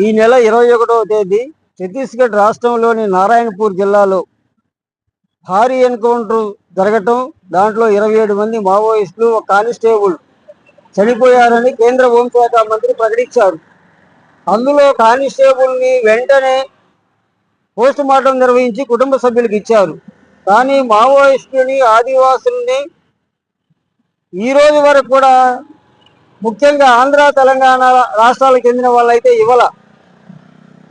ఈ నెల 21వ తేదీ ఛత్తీస్గఢ్ రాష్ట్రంలోని నారాయణపూర్ జిల్లాలో భారీ ఎన్కౌంటర్ జరగటం, దాంట్లో 27 మంది మావోయిస్టులు, ఒక కానిస్టేబుల్ చనిపోయారని కేంద్ర హోంశాఖ మంత్రి ప్రకటించారు. అందులో కానిస్టేబుల్ని వెంటనే పోస్ట్ మార్టం నిర్వహించి కుటుంబ సభ్యులకు ఇచ్చారు. కానీ మావోయిస్టుని, ఆదివాసుల్ని ఈ రోజు వరకు కూడా, ముఖ్యంగా ఆంధ్ర, తెలంగాణ రాష్ట్రాలకు చెందిన వాళ్ళైతే ఇవ్వాల.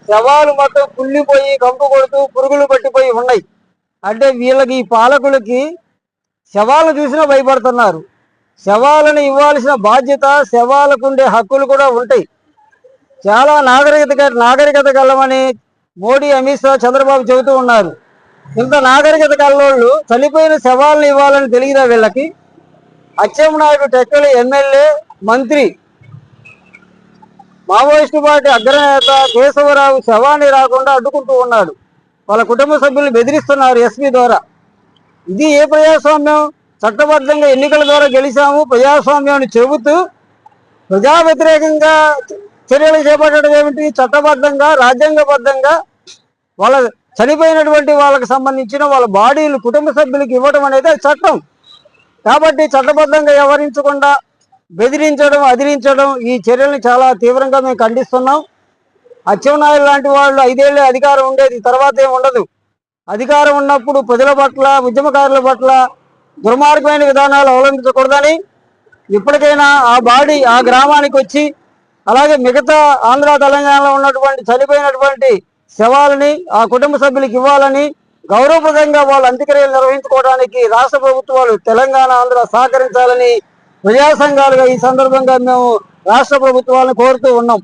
శవాలు మొత్తం కుళ్ళిపోయి, కంపు కొడుతూ, పురుగులు పట్టిపోయి ఉన్నాయి. అంటే వీళ్ళకి, ఈ పాలకులకి శవాలను చూసినా భయపడుతున్నారు. శవాలను ఇవ్వాల్సిన బాధ్యత, శవాలకు ఉండే హక్కులు కూడా ఉంటాయి. చాలా నాగరికత కలమని మోడీ, అమిత్ షా, చంద్రబాబు చెబుతూ ఉన్నారు. ఇంత నాగరికత కల్లోళ్ళు చనిపోయిన శవాలను ఇవ్వాలని తెలియదా వీళ్ళకి? అచ్చెన్నాయుడు టెక్కలి ఎమ్మెల్యే, మంత్రి, మావోయిస్టు పార్టీ అగ్రనేత కేశవరావు శవాన్ని రాకుండా అడ్డుకుంటూ ఉన్నాడు. వాళ్ళ కుటుంబ సభ్యులు బెదిరిస్తున్నారు ఎస్పీ ద్వారా. ఇది ఏ ప్రజాస్వామ్యం? చట్టబద్ధంగా ఎన్నికల ద్వారా గెలిచాము, ప్రజాస్వామ్యం అని చెబుతూ ప్రజా వ్యతిరేకంగా చర్యలు చేపట్టడం ఏమిటి? చట్టబద్ధంగా, రాజ్యాంగబద్ధంగా వాళ్ళ చనిపోయినటువంటి వాళ్ళకి సంబంధించిన వాళ్ళ బాడీలు కుటుంబ సభ్యులకు ఇవ్వడం అనేది చట్టం. కాబట్టి చట్టబద్ధంగా వ్యవహరించకుండా బెదిరించడం, అదిరించడం, ఈ చర్యల్ని చాలా తీవ్రంగా మేము ఖండిస్తున్నాం. అచ్చెన్నాయుడు లాంటి వాళ్ళు 5 ఏళ్ళే అధికారం ఉండేది, తర్వాత ఏమి ఉండదు. అధికారం ఉన్నప్పుడు ప్రజల పట్ల, ఉద్యమకారుల పట్ల దుర్మార్గమైన విధానాలు అవలంబించకూడదని ఇప్పటికైనా ఆ బాడీ ఆ గ్రామానికి వచ్చి, అలాగే మిగతా ఆంధ్ర, తెలంగాణలో ఉన్నటువంటి చనిపోయినటువంటి శవాలని ఆ కుటుంబ సభ్యులకు ఇవ్వాలని, గౌరవప్రదంగా వాళ్ళు అంత్యక్రియలు నిర్వహించుకోవడానికి రాష్ట్ర ప్రభుత్వాలు, తెలంగాణ, ఆంధ్ర సహకరించాలని ప్రజా సంఘాలుగా ఈ సందర్భంగా మేము రాష్ట్ర ప్రభుత్వాలను కోరుతూ ఉన్నాం.